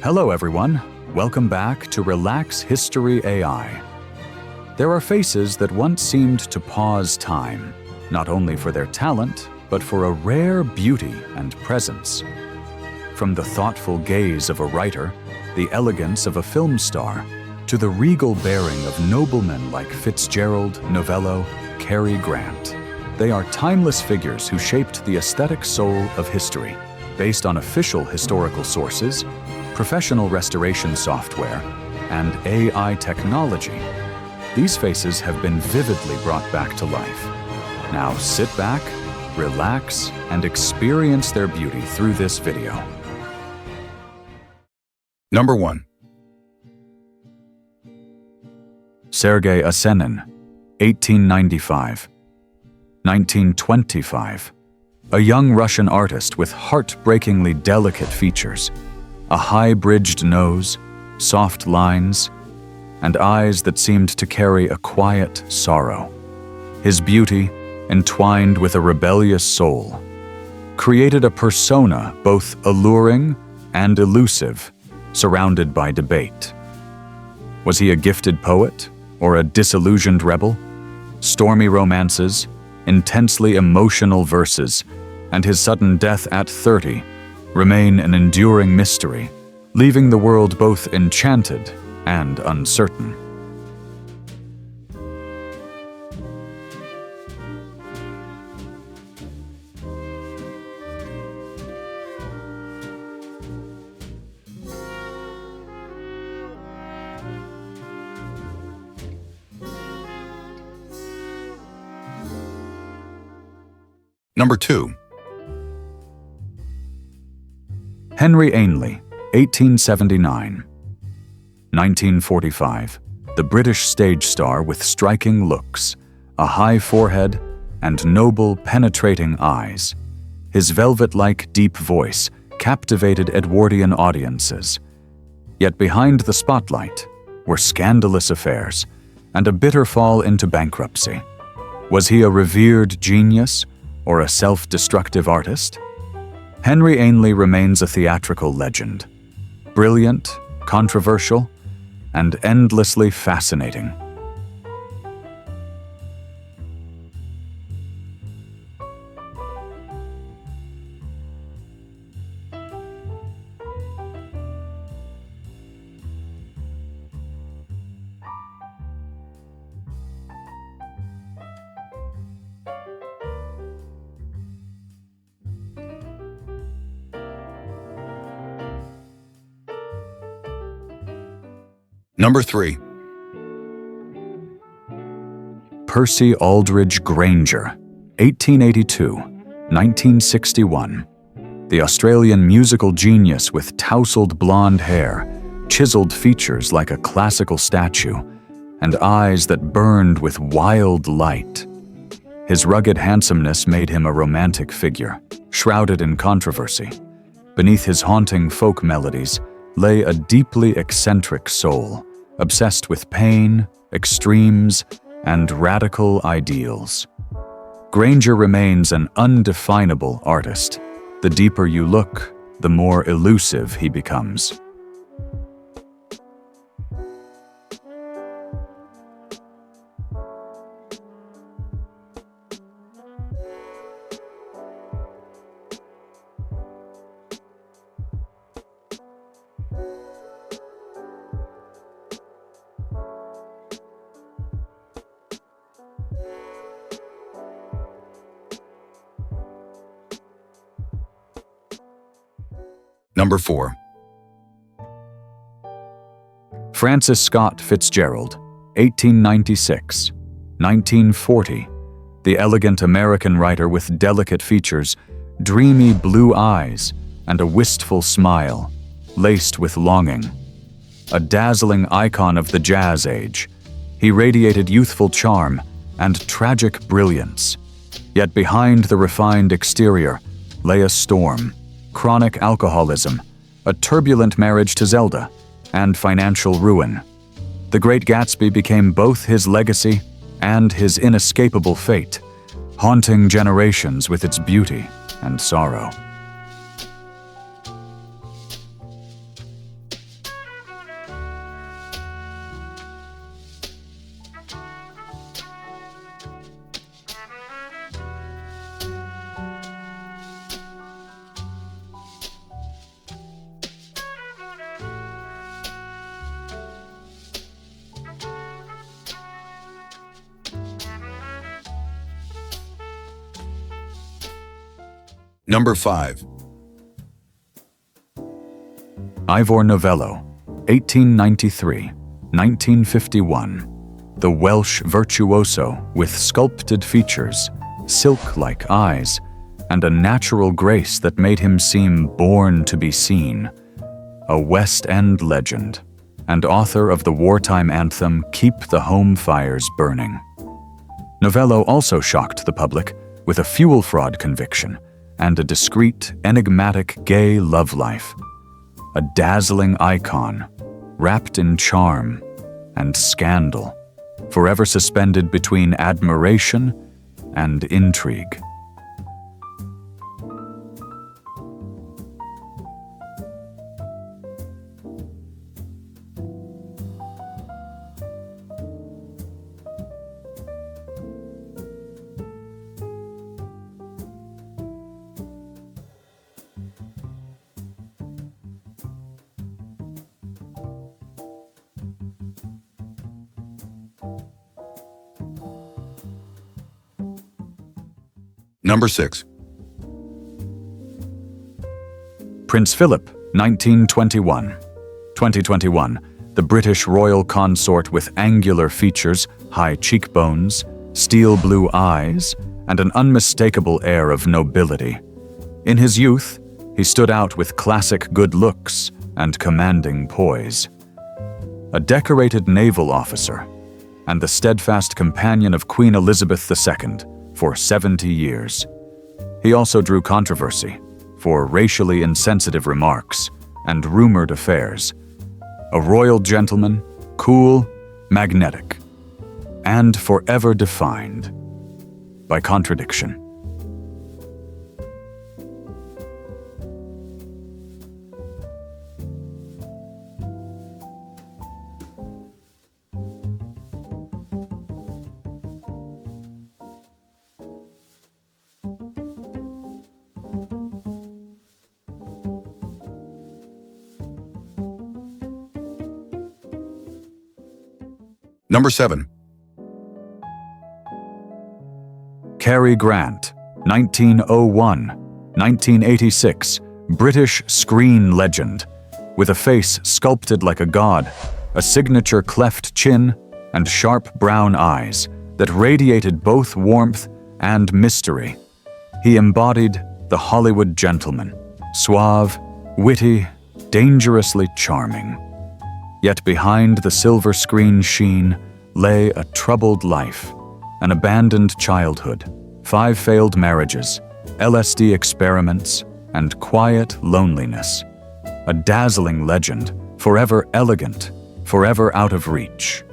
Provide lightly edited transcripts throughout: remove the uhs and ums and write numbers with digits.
Hello everyone, welcome back to Relax History AI. There are faces that once seemed to pause time, not only for their talent, but for a rare beauty and presence. From the thoughtful gaze of a writer, the elegance of a film star, to the regal bearing of noblemen like Fitzgerald, Novello, Cary Grant. They are timeless figures who shaped the aesthetic soul of history, based on official historical sources, professional restoration software, and AI technology. These faces have been vividly brought back to life. Now sit back, relax, and experience their beauty through this video. Number 1. Sergey Esennin, 1895-1925. A young Russian artist with heartbreakingly delicate features, a high-bridged nose, soft lines, and eyes that seemed to carry a quiet sorrow. His beauty, entwined with a rebellious soul, created a persona both alluring and elusive, surrounded by debate. Was he a gifted poet or a disillusioned rebel? Stormy romances, intensely emotional verses, and his sudden death at 30 remain an enduring mystery, leaving the world both enchanted and uncertain. Number 2. Henry Ainley, 1879-1945. The British stage star with striking looks, a high forehead, and noble, penetrating eyes. His velvet-like deep voice captivated Edwardian audiences. Yet behind the spotlight were scandalous affairs and a bitter fall into bankruptcy. Was he a revered genius or a self-destructive artist? Henry Ainley remains a theatrical legend, brilliant, controversial, and endlessly fascinating. Number 3. Percy Aldridge Granger, 1882-1961. The Australian musical genius with tousled blonde hair, chiseled features like a classical statue, and eyes that burned with wild light. His rugged handsomeness made him a romantic figure, shrouded in controversy. Beneath his haunting folk melodies lay a deeply eccentric soul, obsessed with pain, extremes, and radical ideals. Granger remains an undefinable artist. The deeper you look, the more elusive he becomes. Number 4. Francis Scott Fitzgerald, 1896-1940. The elegant American writer with delicate features, dreamy blue eyes, and a wistful smile, laced with longing. A dazzling icon of the jazz age, he radiated youthful charm and tragic brilliance. Yet behind the refined exterior lay a storm. Chronic alcoholism, a turbulent marriage to Zelda, and financial ruin. The Great Gatsby became both his legacy and his inescapable fate, haunting generations with its beauty and sorrow. Number 5. Ivor Novello, 1893-1951. The Welsh virtuoso with sculpted features, silk-like eyes, and a natural grace that made him seem born to be seen. A West End legend, and author of the wartime anthem Keep the Home Fires Burning. Novello also shocked the public with a fuel fraud conviction and a discreet, enigmatic gay love life. A dazzling icon, wrapped in charm and scandal, forever suspended between admiration and intrigue. Number 6. Prince Phillip, 1921. 2021, the British royal consort with angular features, high cheekbones, steel blue eyes, and an unmistakable air of nobility. In his youth, he stood out with classic good looks and commanding poise. A decorated naval officer, and the steadfast companion of Queen Elizabeth II for 70 years. He also drew controversy for racially insensitive remarks and rumored affairs. A royal gentleman, cool, magnetic, and forever defined by contradiction. Number 7. Cary Grant, 1901-1986, British screen legend, with a face sculpted like a god, a signature cleft chin, and sharp brown eyes that radiated both warmth and mystery. He embodied the Hollywood gentleman, suave, witty, dangerously charming. Yet behind the silver screen sheen lay a troubled life, an abandoned childhood, 5 failed marriages, LSD experiments, and quiet loneliness. A dazzling legend, forever elegant, forever out of reach.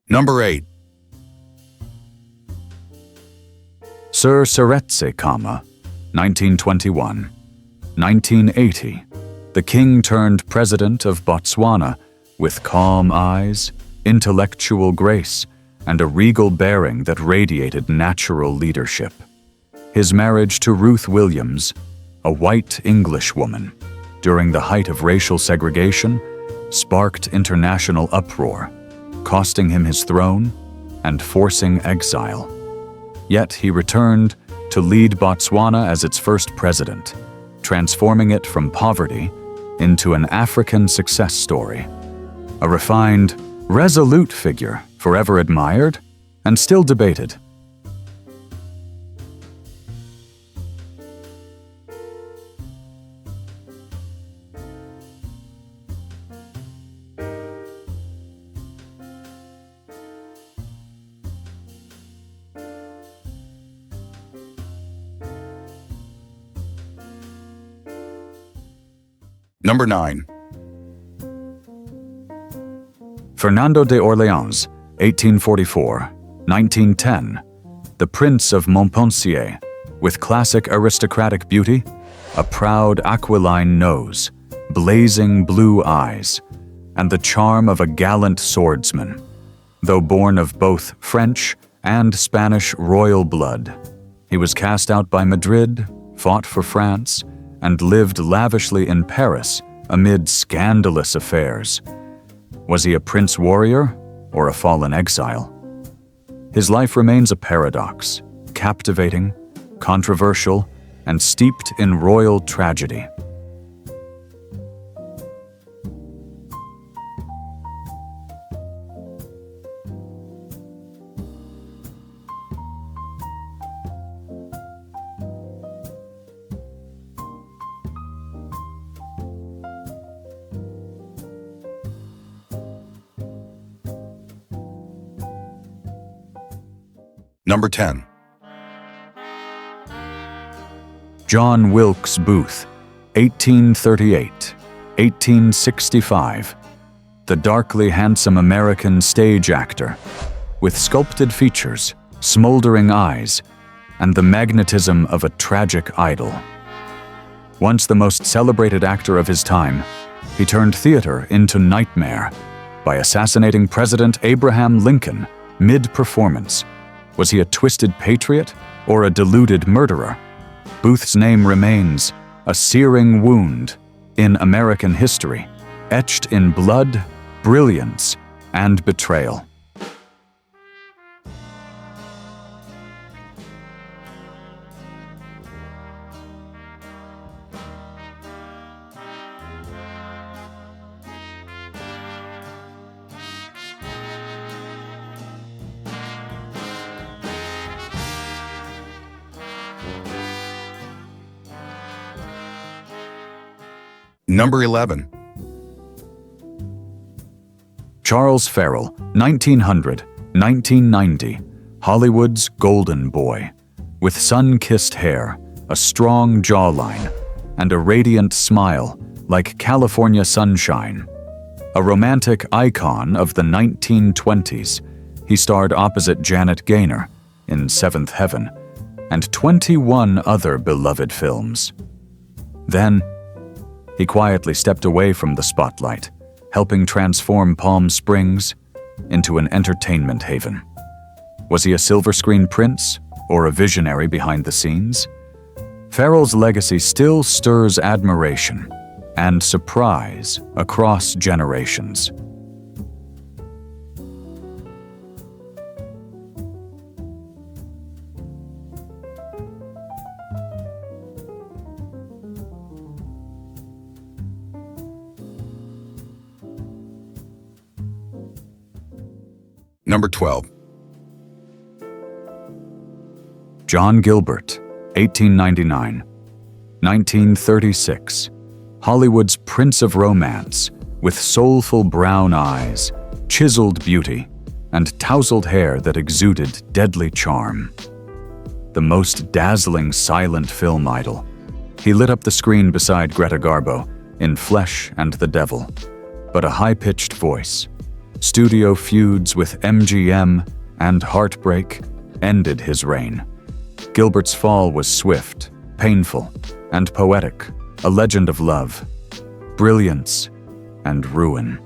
Number 8. Sir Seretse Khama, 1921-1980, the king-turned-president of Botswana, with calm eyes, intellectual grace, and a regal bearing that radiated natural leadership. His marriage to Ruth Williams, a white Englishwoman, during the height of racial segregation, sparked international uproar, costing him his throne and forcing exile. Yet he returned to lead Botswana as its first president, transforming it from poverty into an African success story. A refined, resolute figure, forever admired and still debated. Number 9. Fernando de Orleans, 1844-1910, the Prince of Montpensier, with classic aristocratic beauty, a proud aquiline nose, blazing blue eyes, and the charm of a gallant swordsman. Though born of both French and Spanish royal blood, he was cast out by Madrid, fought for France, and lived lavishly in Paris amid scandalous affairs. Was he a prince warrior or a fallen exile? His life remains a paradox, captivating, controversial, and steeped in royal tragedy. Number 10. John Wilkes Booth, 1838-1865, the darkly handsome American stage actor, with sculpted features, smoldering eyes, and the magnetism of a tragic idol. Once the most celebrated actor of his time, he turned theater into nightmare by assassinating President Abraham Lincoln mid-performance. Was he a twisted patriot or a deluded murderer? Booth's name remains a searing wound in American history, etched in blood, brilliance, and betrayal. Number 11. Charles Farrell, 1900-1990, Hollywood's golden boy, with sun-kissed hair, a strong jawline, and a radiant smile like California sunshine. A romantic icon of the 1920s, he starred opposite Janet Gaynor in Seventh Heaven and 21 other beloved films. Then, he quietly stepped away from the spotlight, helping transform Palm Springs into an entertainment haven. Was he a silver screen prince or a visionary behind the scenes? Farrell's legacy still stirs admiration and surprise across generations. Number 12. John Gilbert, 1899-1936, Hollywood's Prince of Romance, with soulful brown eyes, chiseled beauty, and tousled hair that exuded deadly charm. The most dazzling silent film idol, he lit up the screen beside Greta Garbo in Flesh and the Devil, but a high-pitched voice, studio feuds with MGM, and heartbreak ended his reign. Gilbert's fall was swift, painful, and poetic, a legend of love, brilliance, and ruin.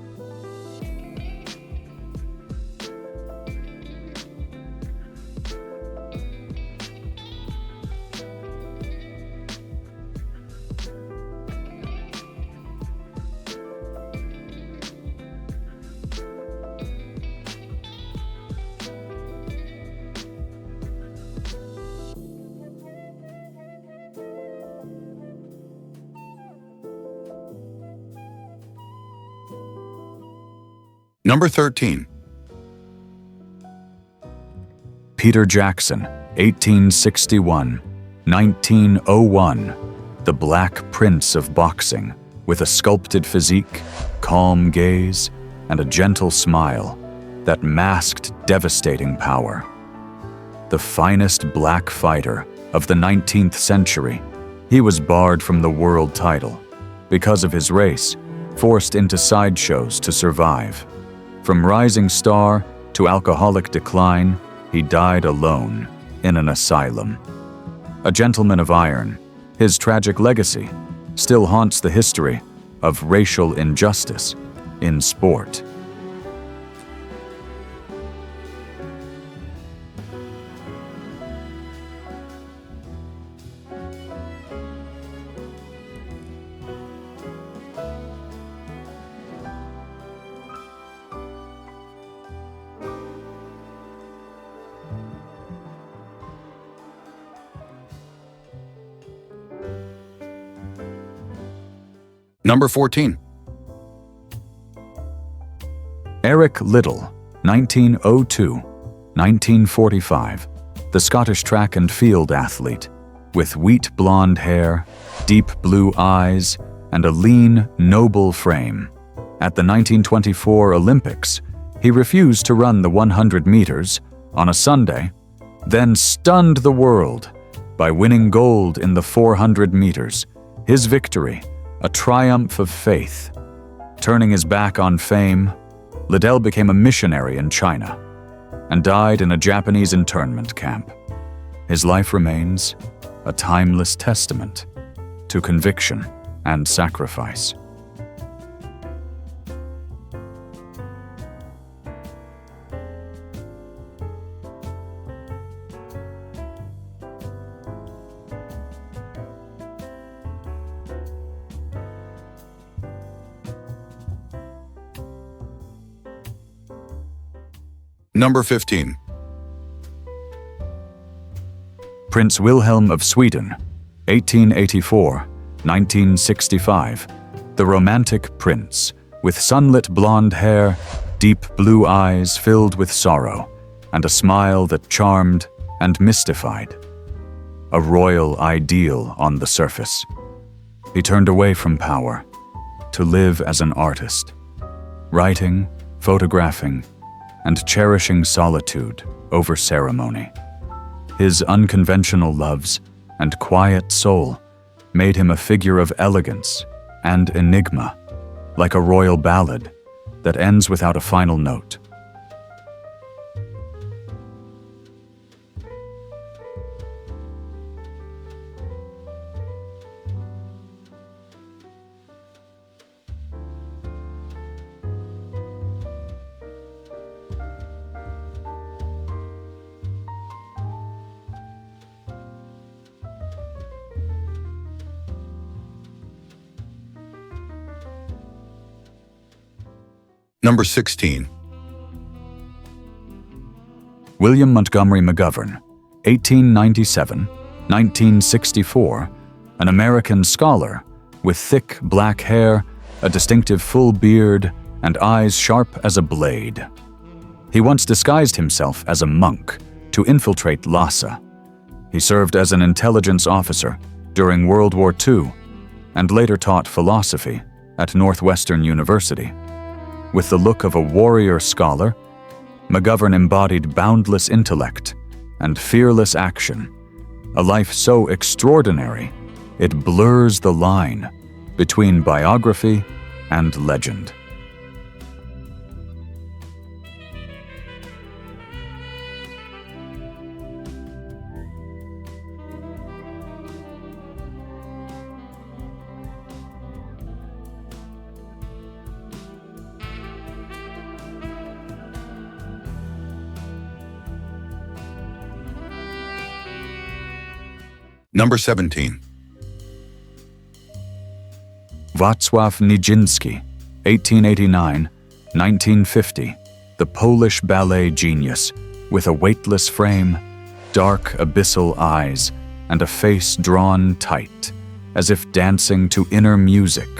Number 13. Peter Jackson, 1861-1901, the Black Prince of boxing, with a sculpted physique, calm gaze, and a gentle smile that masked devastating power. The finest black fighter of the 19th century, he was barred from the world title because of his race, forced into sideshows to survive. From rising star to alcoholic decline, he died alone in an asylum. A gentleman of iron, his tragic legacy still haunts the history of racial injustice in sport. Number 14. Eric Liddell, 1902-1945, the Scottish track and field athlete, with wheat blonde hair, deep blue eyes, and a lean, noble frame. At the 1924 Olympics, he refused to run the 100 meters on a Sunday, then stunned the world by winning gold in the 400 meters, his victory, a triumph of faith. Turning his back on fame, Liddell became a missionary in China and died in a Japanese internment camp. His life remains a timeless testament to conviction and sacrifice. Number 15. Prince Wilhelm of Sweden, 1884-1965, the romantic prince, with sunlit blonde hair, deep blue eyes filled with sorrow, and a smile that charmed and mystified. A royal ideal on the surface. He turned away from power to live as an artist, writing, photographing, and cherishing solitude over ceremony. His unconventional loves and quiet soul made him a figure of elegance and enigma, like a royal ballad that ends without a final note. Number 16. William Montgomery McGovern, 1897-1964, an American scholar with thick black hair, a distinctive full beard, and eyes sharp as a blade. He once disguised himself as a monk to infiltrate Lhasa. He served as an intelligence officer during World War II and later taught philosophy at Northwestern University. With the look of a warrior scholar, McGovern embodied boundless intellect and fearless action, a life so extraordinary it blurs the line between biography and legend. Number 17. Wacraw Nizynski, 1889-1950, the Polish ballet genius, with a weightless frame, dark abyssal eyes, and a face drawn tight, as if dancing to inner music,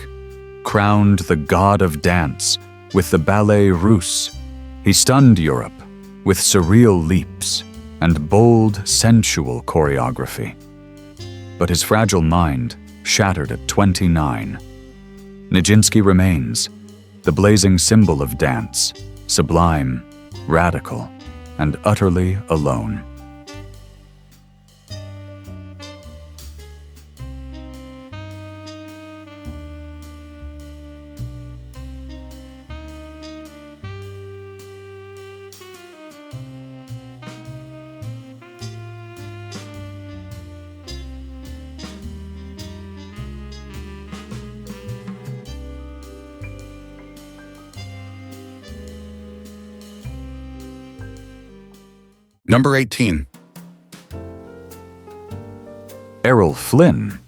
crowned the god of dance with the ballet russe. He stunned Europe with surreal leaps and bold, sensual choreography. But his fragile mind shattered at 29. Nizynski remains, the blazing symbol of dance, sublime, radical, and utterly alone. Number 18. Errol Flynn.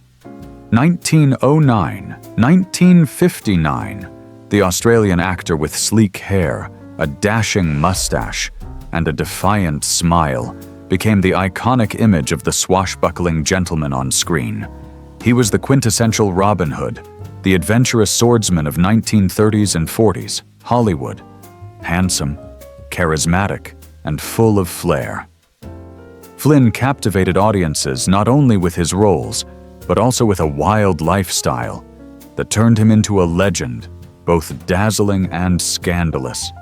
1909-1959. The Australian actor with sleek hair, a dashing mustache, and a defiant smile became the iconic image of the swashbuckling gentleman on screen. He was the quintessential Robin Hood, the adventurous swordsman of 1930s and 40s Hollywood. Handsome, charismatic, and full of flair. Flynn captivated audiences not only with his roles, but also with a wild lifestyle that turned him into a legend, both dazzling and scandalous.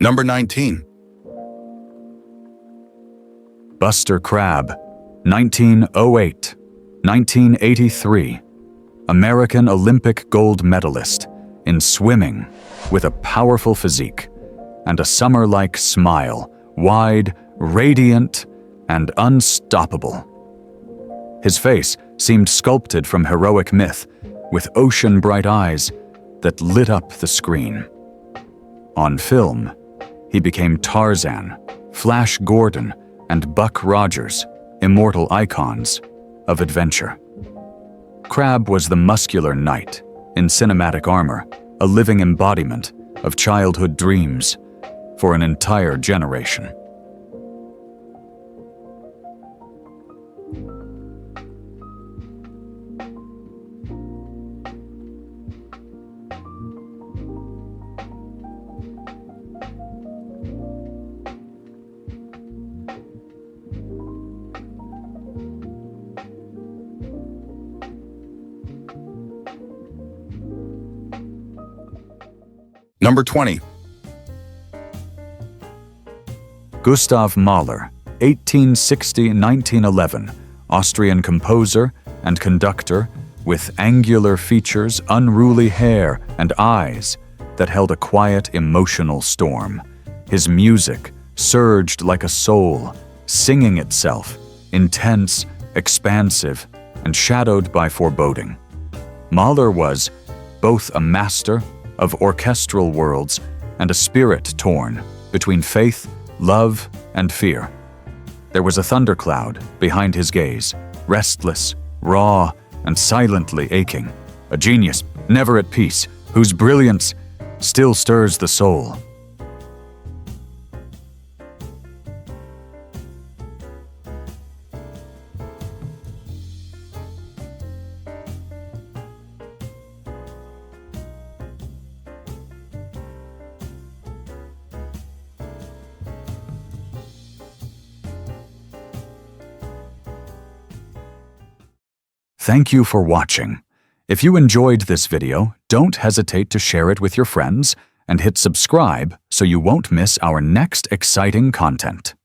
Number 19. Buster Crabbe, 1908-1983. American Olympic gold medalist in swimming with a powerful physique and a summer-like smile, wide, radiant, and unstoppable. His face seemed sculpted from heroic myth, with ocean-bright eyes that lit up the screen. On film, he became Tarzan, Flash Gordon, and Buck Rogers, immortal icons of adventure. Crabbe was the muscular knight in cinematic armor, a living embodiment of childhood dreams for an entire generation. Number 20. Gustav Mahler, 1860-1911, Austrian composer and conductor with angular features, unruly hair, and eyes that held a quiet, emotional storm. His music surged like a soul, singing itself, intense, expansive, and shadowed by foreboding. Mahler was both a master of orchestral worlds and a spirit torn between faith, love, and fear. There was a thundercloud behind his gaze, restless, raw, and silently aching. A genius, never at peace, whose brilliance still stirs the soul. Thank you for watching. If you enjoyed this video, don't hesitate to share it with your friends and hit subscribe so you won't miss our next exciting content.